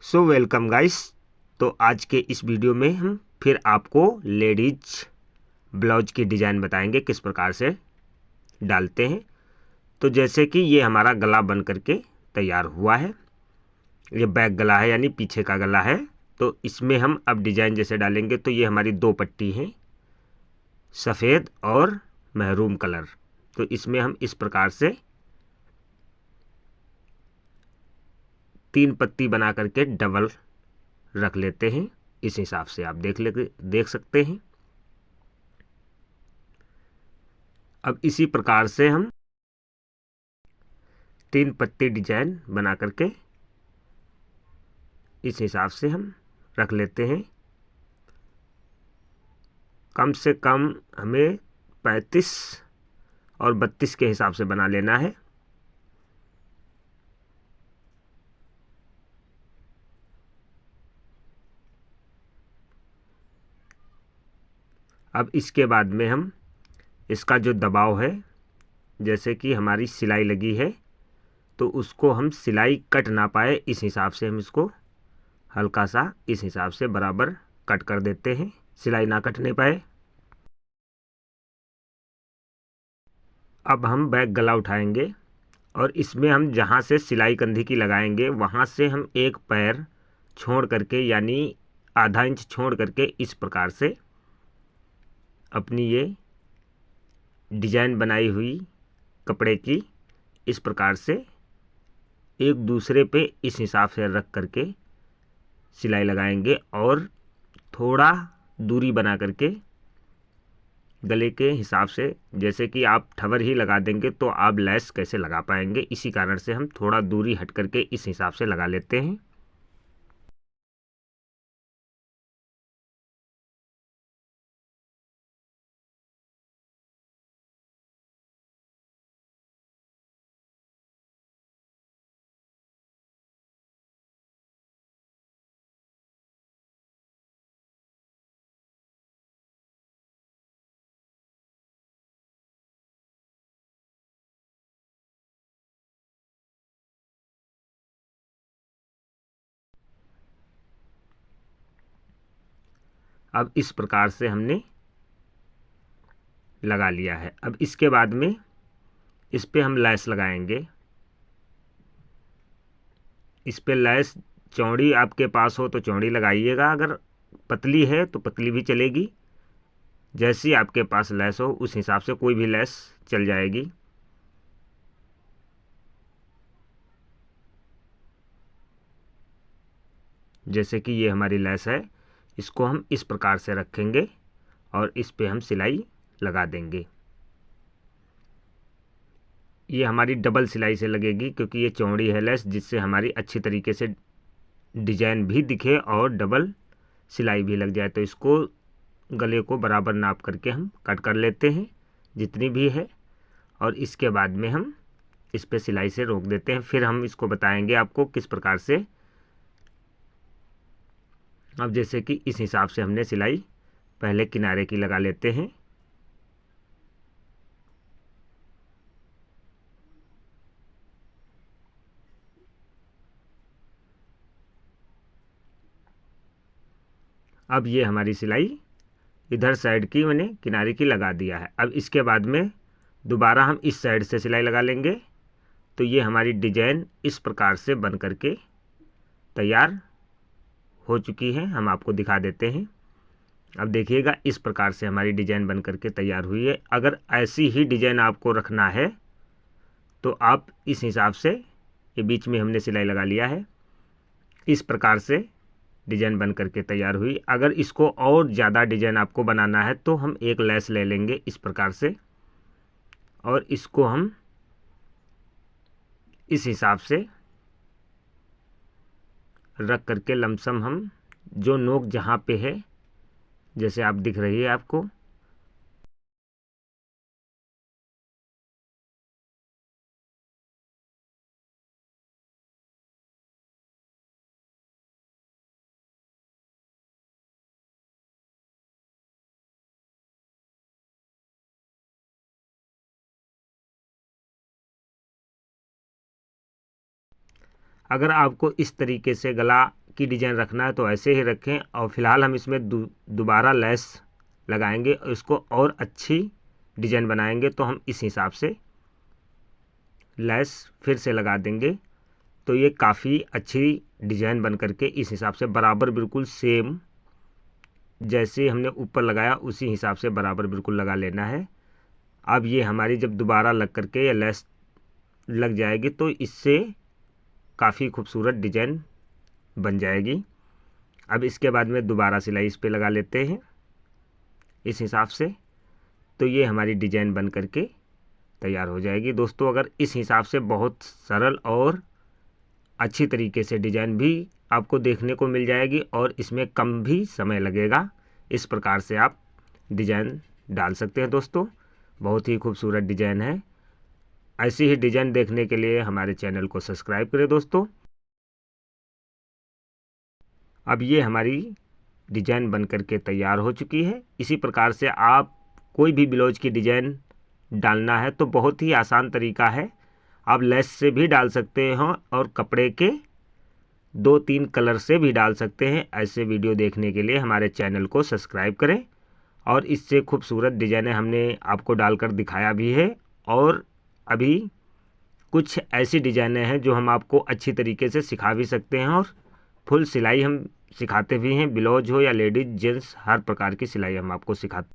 So welcome guys. तो आज के इस वीडियो में हम फिर आपको लेडीज ब्लाउज की डिज़ाइन बताएंगे किस प्रकार से डालते हैं। तो जैसे कि ये हमारा गला बन करके तैयार हुआ है, ये बैक गला है यानी पीछे का गला है। तो इसमें हम अब डिज़ाइन जैसे डालेंगे तो ये हमारी दो पट्टी हैं, सफ़ेद और महरून कलर। तो इसमें हम इस प्रकार से 3 पत्ती बना करके डबल रख लेते हैं। इस हिसाब से आप देख सकते हैं। अब इसी प्रकार से हम 3 पत्ती डिजाइन बना करके इस हिसाब से हम रख लेते हैं। कम से कम हमें 35 और 32 के हिसाब से बना लेना है। अब इसके बाद में हम इसका जो दबाव है, जैसे कि हमारी सिलाई लगी है तो उसको हम सिलाई कट ना पाए इस हिसाब से हम इसको हल्का सा इस हिसाब से बराबर कट कर देते हैं, सिलाई ना कटने पाए। अब हम बैक गला उठाएंगे और इसमें हम जहाँ से सिलाई कंधी की लगाएंगे वहाँ से हम एक पैर छोड़ करके यानी आधा इंच छोड़ करके इस प्रकार से अपनी ये डिजाइन बनाई हुई कपड़े की इस प्रकार से एक दूसरे पे इस हिसाब से रख करके सिलाई लगाएंगे और थोड़ा दूरी बना करके गले के हिसाब से, जैसे कि आप ठवर ही लगा देंगे तो आप लैस कैसे लगा पाएंगे, इसी कारण से हम थोड़ा दूरी हट करके इस हिसाब से लगा लेते हैं। अब इस प्रकार से हमने लगा लिया है। अब इसके बाद में इस पे हम लैस लगाएंगे। इस पे लैस चौड़ी आपके पास हो तो चौड़ी लगाइएगा, अगर पतली है तो पतली भी चलेगी। जैसी आपके पास लैस हो उस हिसाब से कोई भी लैस चल जाएगी। जैसे कि ये हमारी लैस है, इसको हम इस प्रकार से रखेंगे और इस पे हम सिलाई लगा देंगे। ये हमारी डबल सिलाई से लगेगी क्योंकि ये चौड़ी है लैस, जिससे हमारी अच्छी तरीके से डिजाइन भी दिखे और डबल सिलाई भी लग जाए। तो इसको गले को बराबर नाप करके हम कट कर लेते हैं जितनी भी है, और इसके बाद में हम इस पे सिलाई से रोक देते हैं। फिर हम इसको बताएंगे आपको किस प्रकार से। अब जैसे कि इस हिसाब से हमने सिलाई पहले किनारे की लगा लेते हैं। अब ये हमारी सिलाई इधर साइड की मैंने किनारे की लगा दिया है। अब इसके बाद में दोबारा हम इस साइड से सिलाई लगा लेंगे। तो ये हमारी डिजाइन इस प्रकार से बन करके तैयार हो चुकी है। हम आपको दिखा देते हैं। अब देखिएगा इस प्रकार से हमारी डिजाइन बन करके तैयार हुई है। अगर ऐसी ही डिजाइन आपको रखना है तो आप इस हिसाब से, ये बीच में हमने सिलाई लगा लिया है, इस प्रकार से डिजाइन बन करके तैयार हुई। अगर इसको और ज़्यादा डिजाइन आपको बनाना है तो हम एक लेस ले लेंगे इस प्रकार से, और इसको हम इस हिसाब से रख करके लमसम हम जो नोक जहाँ पे है, जैसे आप दिख रही है आपको, अगर आपको इस तरीके से गला की डिजाइन रखना है तो ऐसे ही रखें। और फिलहाल हम इसमें दोबारा लेस लगाएंगे और इसको और अच्छी डिजाइन बनाएंगे, तो हम इस हिसाब से लेस फिर से लगा देंगे। तो ये काफ़ी अच्छी डिजाइन बन करके इस हिसाब से बराबर बिल्कुल सेम जैसे हमने ऊपर लगाया उसी हिसाब से बराबर बिल्कुल लगा लेना है। अब ये हमारी जब दोबारा लग करके या लेस लग जाएगी तो इससे काफ़ी खूबसूरत डिजाइन बन जाएगी। अब इसके बाद में दोबारा सिलाई इस पे लगा लेते हैं इस हिसाब से, तो ये हमारी डिजाइन बन करके तैयार हो जाएगी। दोस्तों अगर इस हिसाब से बहुत सरल और अच्छी तरीके से डिजाइन भी आपको देखने को मिल जाएगी और इसमें कम भी समय लगेगा। इस प्रकार से आप डिजाइन डाल सकते हैं। दोस्तों बहुत ही खूबसूरत डिजाइन है। ऐसी ही डिजाइन देखने के लिए हमारे चैनल को सब्सक्राइब करें। दोस्तों अब ये हमारी डिजाइन बन करके तैयार हो चुकी है। इसी प्रकार से आप कोई भी ब्लाउज की डिजाइन डालना है तो बहुत ही आसान तरीका है। आप लेस से भी डाल सकते हैं और कपड़े के 2-3 कलर से भी डाल सकते हैं। ऐसे वीडियो देखने के लिए हमारे चैनल को सब्सक्राइब करें। और इससे खूबसूरत डिजाइनें हमने आपको डालकर दिखाया भी है। और अभी कुछ ऐसी डिजाइनें हैं जो हम आपको अच्छी तरीके से सिखा भी सकते हैं और फुल सिलाई हम सिखाते भी हैं। ब्लाउज हो या लेडीज जेंट्स हर प्रकार की सिलाई हम आपको सिखाते हैं।